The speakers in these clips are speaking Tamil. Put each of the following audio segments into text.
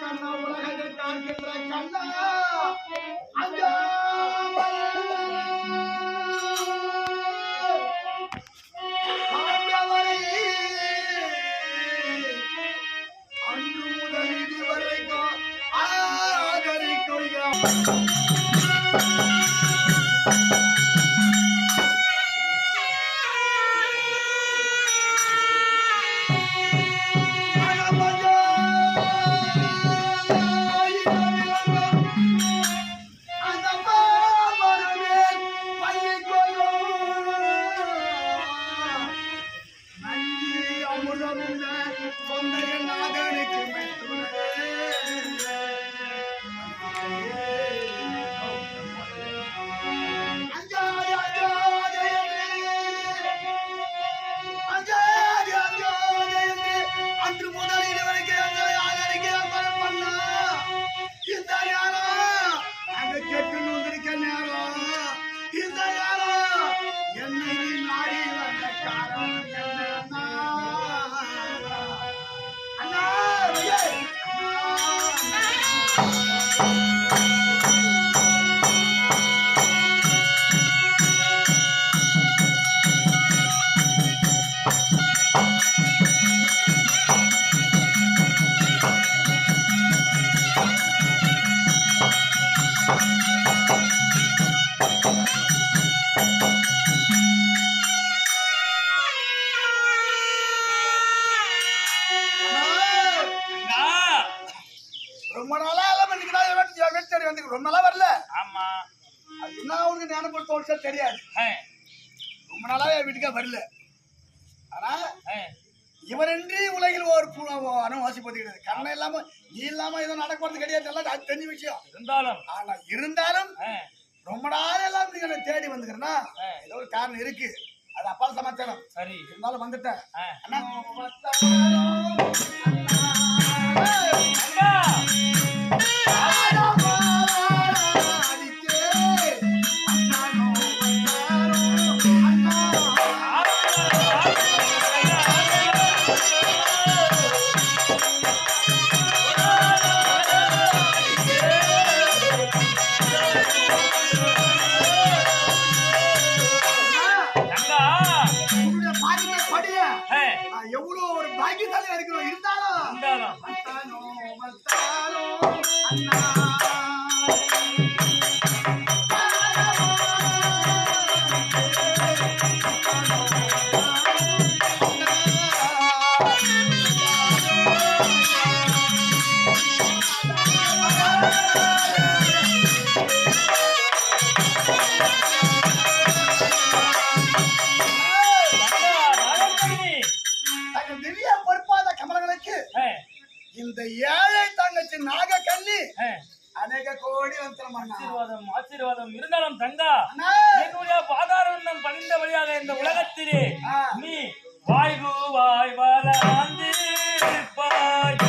கண்ணா உலகத்தை காண்கின்ற கண்ணா அஞ்சா அன்று முதல் இதுவரைக்கும் ஆதரிக்கும் ரொம்ப நாளா வரல. ஆமா, அது என்ன உனக்கு ஞானப்பட தோல்சா தெரியாது. ரொம்ப நாளா வீட்டுக்கே வரல. ஆனா இவரன்றி உலகில் ஒரு வாசிப்பது கண்ணை இல்லாம நீ இல்லாம ஏதோ நடக்கிறது கிடையாது. எல்லாம் அது தெரிஞ்ச விஷயம் இருந்தாலும் ரொம்ப நாள் எல்லாம் நீங்க தேடி வந்துக்கிறேன்னா ஏதோ ஒரு காரணம் இருக்கு. அது அப்பால் சமாச்சாரம். சரி, இருந்தாலும் வந்துட்டேன். எவ்வளவு ஒரு பாக்கியசாலியா இருக்கிறோம். இருந்தாலும் இந்த ஏழை தங்கச்சி நாக கண்ணி அநேக கோடி ஆசீர்வாதம் இருந்தாலும் தங்கா என்னுடைய பாதாரம் பணிந்த வழியாக இந்த உலகத்திலே நீ வாய்வு வாய் வளர்ந்து இருப்பாய்.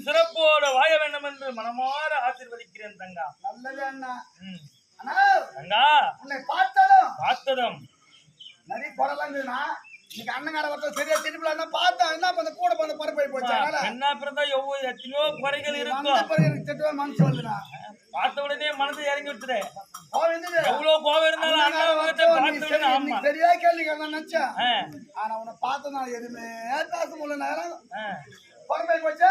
சிறப்போட வாழ வேண்டும் என்று மனமாற ஆசீர்வதிக்கிறேன் தங்கா. நல்லது அண்ணா. தங்கா உன்னை பார்த்ததும் நிறைய போடலாம்னா இன்னைக்கு அண்ணங்கார வரது சரியா திருப்பி பார்த்தா என்ன பண்ண கூட பண்ண பரப்பை போச்சு. என்ன பிறந்தா எத்தனையோ குறைகள் இருக்கும். திட்டுவா மனசு வந்துடா. பார்த்த உடனே மனசு இறங்கி விட்டுது. எவ்வளவு கோவம் இருந்தாலும் சரியா கேள்வி நினைச்சேன். ஆனா உன்னை பார்த்தனா எதுவுமே பேச முடியல. நேரம் பரப்பை போச்சா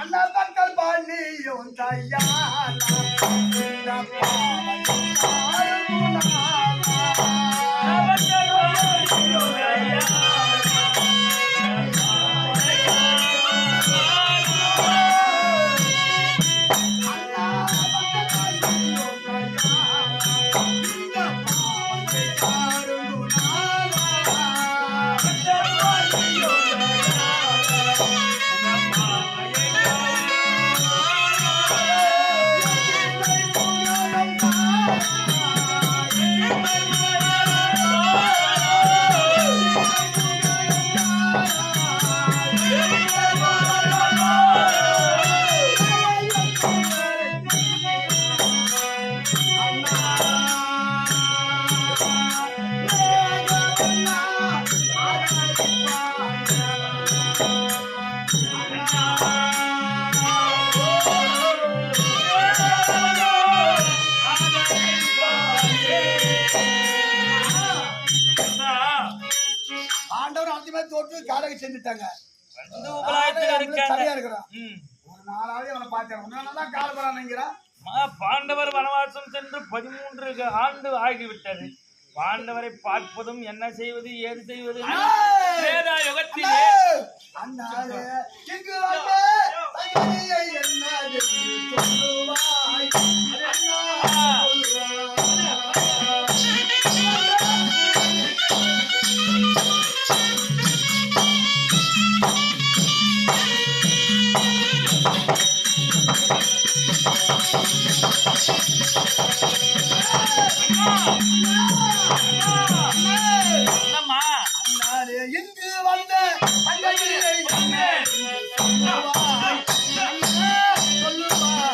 அண்ணா தங்கள் பாண்டியும் தையா காடகை செஞ்சுட்டாங்க. வந்து உபலாயத்தில் இருக்காங்க. சரியா இருக்கிறான். ஒரு நாளாவே அவனை பார்த்தேன். நல்லா கால் போறான்ங்கிறான். பாண்டவர் வனவாசம் சென்று 13 ஆண்டு ஆகிவிட்டது. பாண்டவரை பார்ப்பதும் என்ன செய்வது ஏது செய்வது வேதா யுகத்திலே அண்ணாலே இங்கு வந்த தங்கையை என்ன சொல்லுவாய் இங்கு வந்த தங்கையை என்ன சொல்லுவாய் சொல்லுவாய்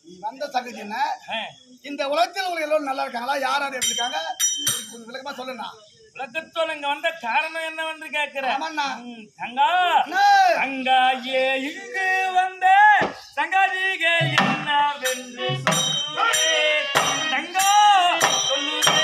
நீ வந்த சங்கதி என்ன? இந்த உலகத்தில் உள்ள எல்லோரும் நல்லா இருக்காங்களா? யார் யார் எப்படி இருக்காங்க? விளக்கமா சொல்லுண்ணா. உலகத்தோட இங்க வந்த காரணம் என்னவென்று கேட்கிறேன். தங்கா தங்கா ஏ இங்கு வந்த சங்கதிகள் என்னவென்று சொல்லுவே தங்கா சொல்லுவே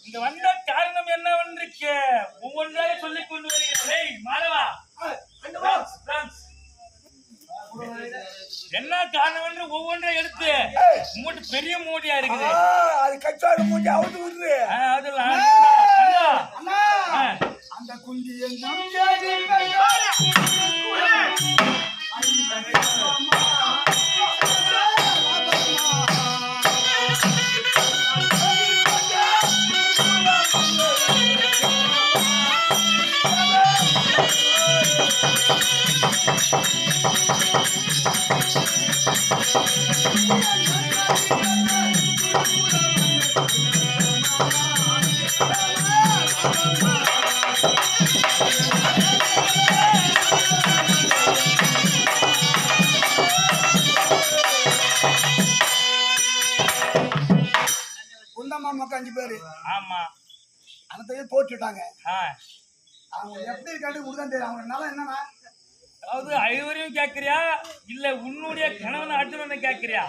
இங்க வந்த காரணம் என்னவென்று ஒவ்வொன்றாக சொல்லிக் கொண்டு வருகிறேன். மாணவா என்ன காரணம் என்று ஒவ்வொன்றை எடுத்து மூட்டு பெரிய மூடியா இருக்குது. அது கச்சாடு மூடி அவுத்து விடுது. அந்த குந்தி குண்டம்மா மக்கள் 5 பேரு. ஆமா அந்த போட்டுட்டாங்க. அவங்க எப்படி இருக்காது உடுதான் தெரியும். அவங்க நல்லா என்னன்னா அதாவது ஐவரையும் கேட்கறியா இல்ல உன்னுடைய கணவன் அர்ஜுனனை கேட்கறியா?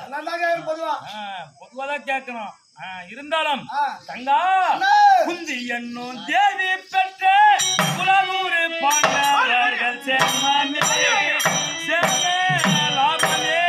பொதுவாதான் கேட்கணும். இருந்தாலும் தங்கா குந்தி என்னும் தேவி பெற்ற குலநூறு பாண்டவர்கள் லாபமே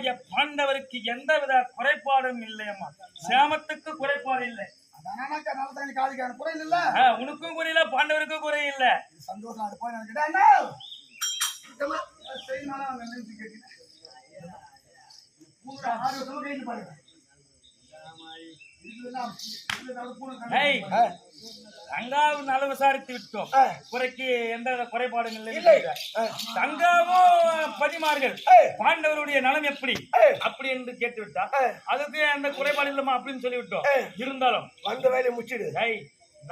மக்களாகிய பாண்டவருக்கு எந்தவித குறைபாடும் இல்லையம்மா. சேமத்துக்கு குறைபாடு இல்லை. உனக்கும் குறையில, பாண்டவருக்கும் குறை இல்ல. சந்தோஷம். அது போய் தங்காவும் நல விசாரித்து விட்டோம். குறைக்கு எந்த குறைபாடும் இல்லை. தங்காவும் பதிமார்கள் பாண்டவருடைய நலம் எப்படி அப்படி என்று கேட்டு விட்டா அதுக்கு அந்த குறைபாடு இல்லமா அப்படின்னு சொல்லிவிட்டோம். இருந்தாலும் வந்த வேலையை முடிச்சிடு.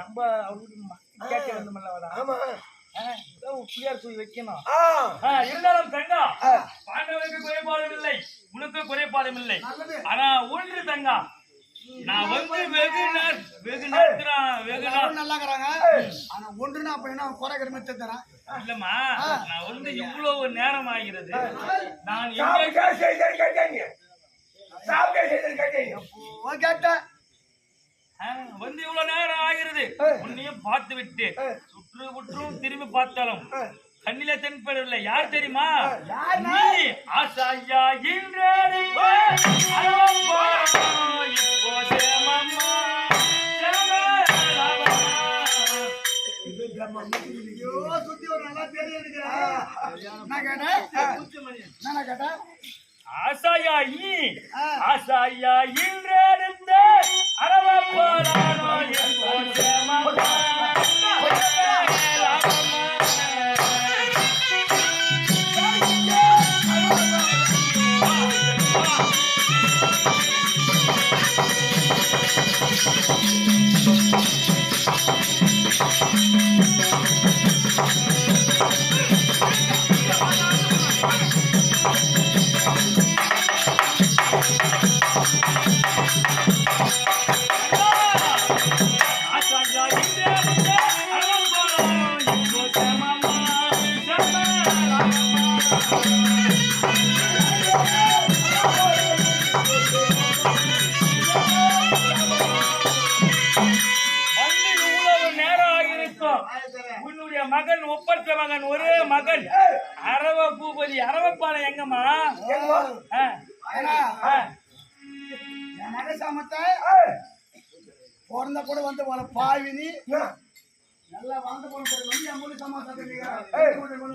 நம்ம அவருக்கு கேட்க வேண்டும். ஆமா, புளியார் சொல்லி வைக்கணும். இருந்தாலும் தங்கா பாண்டவருக்கு குறைபாடும் இல்லை, உனக்கு குறைபாடும் இல்லை. ஆனா ஒன்று தங்கா, நான் வந்து வெகு நேரம் நல்லா இருக்கிறாங்க. ஆனா ஒன்றுனா அப்ப என்ன குறைக்கிற மாதிரி தரேன் இல்லம்மா. நான் வந்து இவ்வளவு நேரம் ஆகிறது. நான் கேட்டேன் வந்து இவ்வளவு நேரம் ஆகிறது. உன்னையும் பார்த்து விட்டு சுற்றும் திரும்பி பார்த்தாலும் கண்ணில தென்படவில்லை. யார் தெரியுமா? நீ ஆசாயா சுத்தி ஒரு நல்லா தெரியும். என்ன கேட்டேன்? ஆசாயாயி ஆசாயா இன்றெழுந்த அரவப்பாரானோ மகன் ஒப்பற்ற மகன், ஒரே மகன் அரவ பூபதி அரவப்பாளம் எங்கம்மா? பிறந்த கூட வந்து பாவினி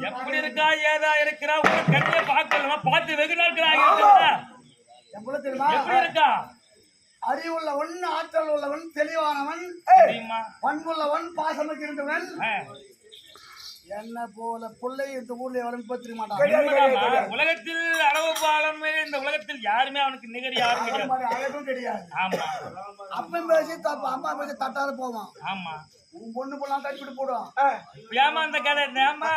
எப்படி இருக்கா ஏதா இருக்கிறா கண்ணிய பார்க்கலாம். பார்த்து வெகு நாட்கள் எப்படி இருக்கா? அறிவுள்ளவன், ஆற்றல் உள்ளவன், தெளிவானவன், பண்புள்ளவன், பாசமுக்கு இருந்தவன். என்ன போல பிள்ளை இந்த ஊர்ல எவரும் பத்திர மாட்டான். உலகத்தில் அளவு பாலமே இந்த உலகத்தில் யாருமே அவனுக்கு நிகர் யாரும் அழகும் கிடையாது. அப்பன் பேசி தப்பு, அம்மா பேசி தட்டாத போவான். ஆமா, உன் பொண்ணு போலாம் தட்டிவிட்டு போடுவான். ஏமா அந்த கதை ஏமா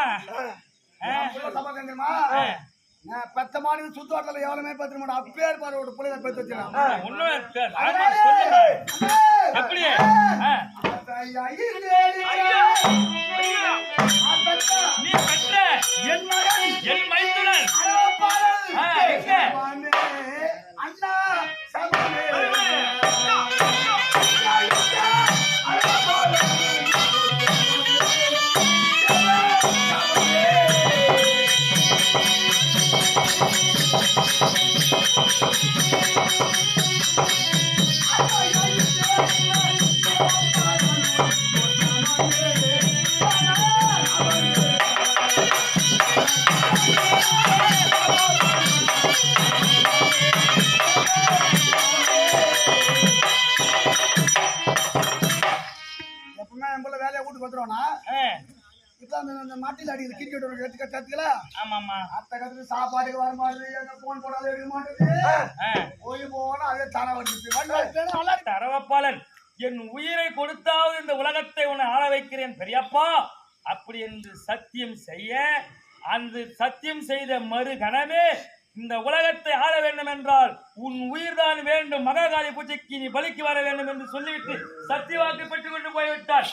தெரியுமா? பெத்த மாடு சுத்துவாட்டில எவருமே பத்திர மாட்டான். அப்பே இருப்பாரு ஒரு பிள்ளைய பெற்று வச்சிருக்கான். எப்படி நீ பெற்ற என் மகன் என் மைத்துடன் அண்ணா சமமே மாட்டில் அடிக்கிற கிரிக்கெட் கத்துக்கல. ஆமாமா, அத்த கத்துக்கு சாப்பாட்டுக்கு வர மாட்டேங்குது, போன் போடாத எடுக்க மாட்டேங்குது. போய் போனா அதே தர வந்து தரவப்பாளன் என் உயிரை கொடுத்தாவது இந்த உலகத்தை உன்னை ஆள வைக்கிறேன் பெரியப்பா அப்படி என்று சத்தியம் செய்ய, அந்த சத்தியம் செய்த மறு கணமே இந்த உலகத்தை ஆள வேண்டும் என்றால் உன் உயிர் தான் வேண்டும், மகாகாளி பூஜைக்கு நீ பலிக்கு வர வேண்டும் என்று சொல்லிவிட்டு சத்தியவாக்கு பெற்றுக் கொண்டு போய்விட்டார்.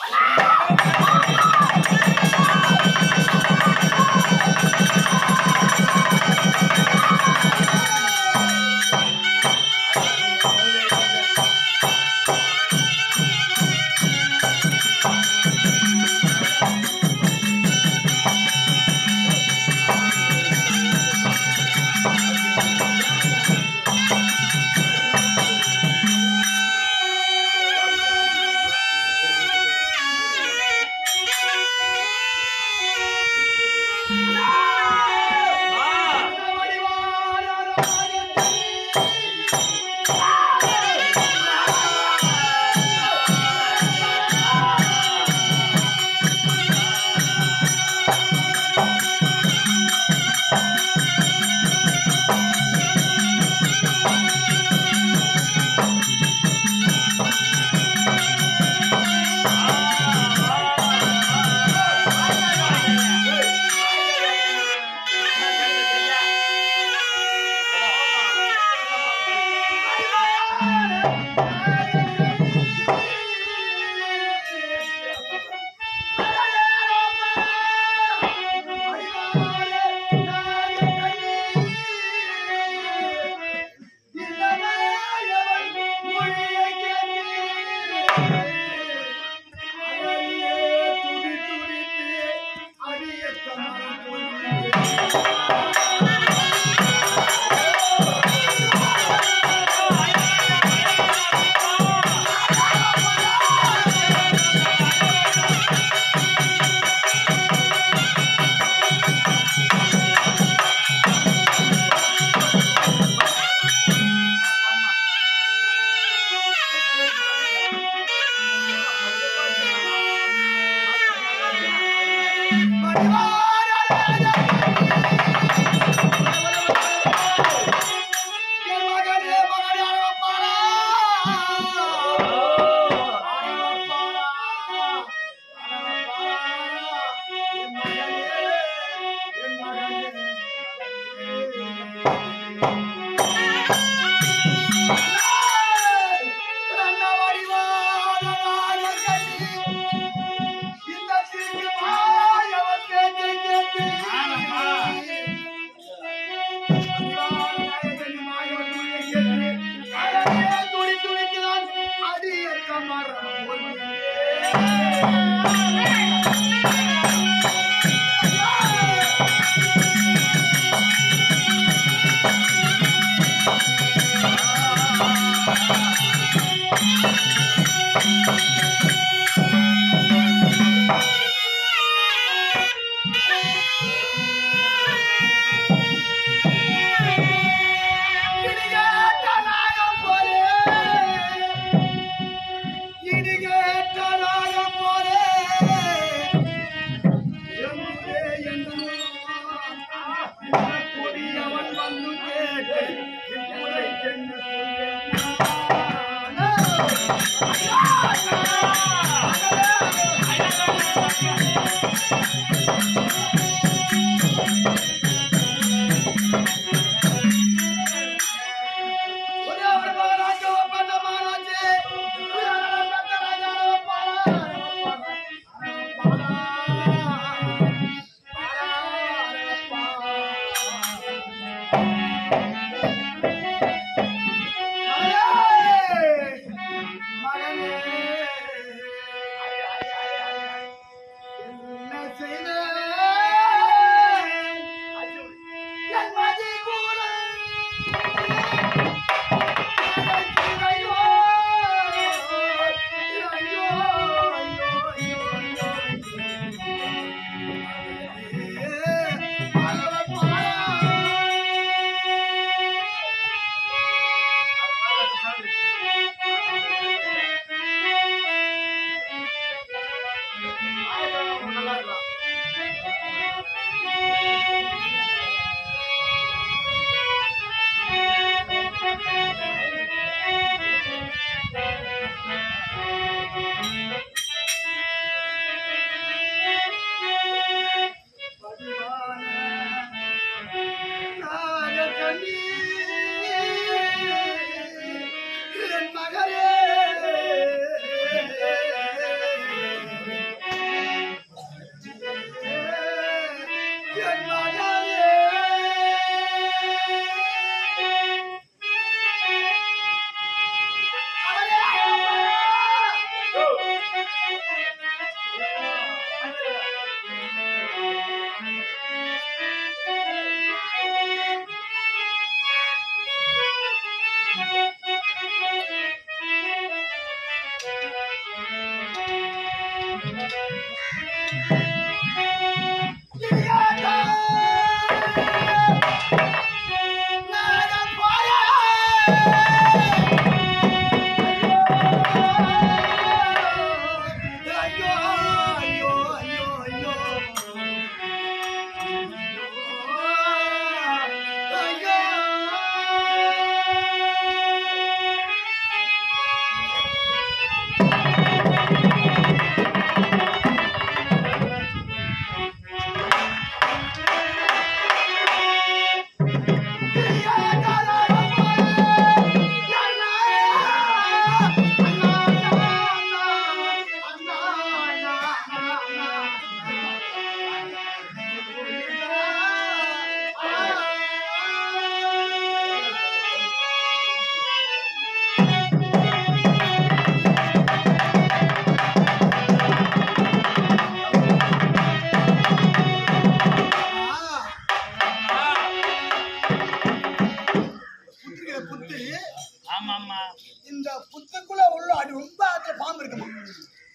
இந்த புத்துக்குள்ள உள்ள அடி ரொம்ப ஆத்துல பாம்பு இருக்குமா?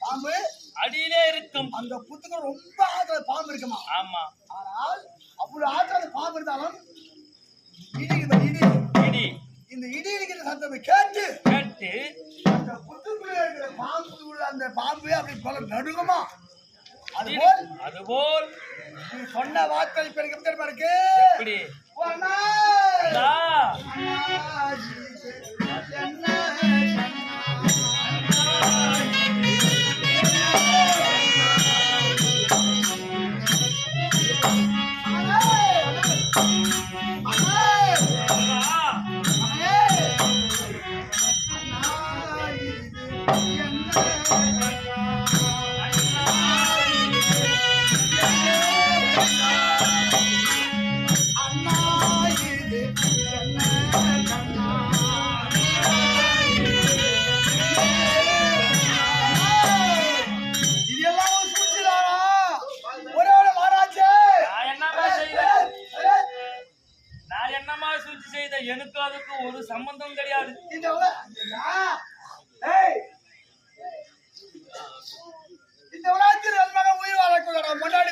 பாம்பு அடியிலே இருக்கும். அந்த புத்துக்குள்ள ரொம்ப ஆத்துல பாம்பு இருக்குமா? ஆமா. ஆனால் அவ்வளவு ஆத்துல பாம்பு இருந்தாலும் இடி இந்த இடி இருக்கிற சத்தத்தை கேட்டு அந்த புத்துக்குள்ள இருக்கிற பாம்பு உள்ள அந்த பாம்பு அப்படி போல நடுங்குமா? அதுபோல் நீ சொன்ன வார்த்தை இப்ப எனக்கு எப்படி இருக்கு? எப்படி? அண்ணா! அண்ணா! அண்ணா, இது என்ன? எனக்கு அதுக்கு ஒரு சம்பந்தம் கிடையாது. இந்த உலகத்தில் உயிர் வாழக்கூடாது முன்னாடி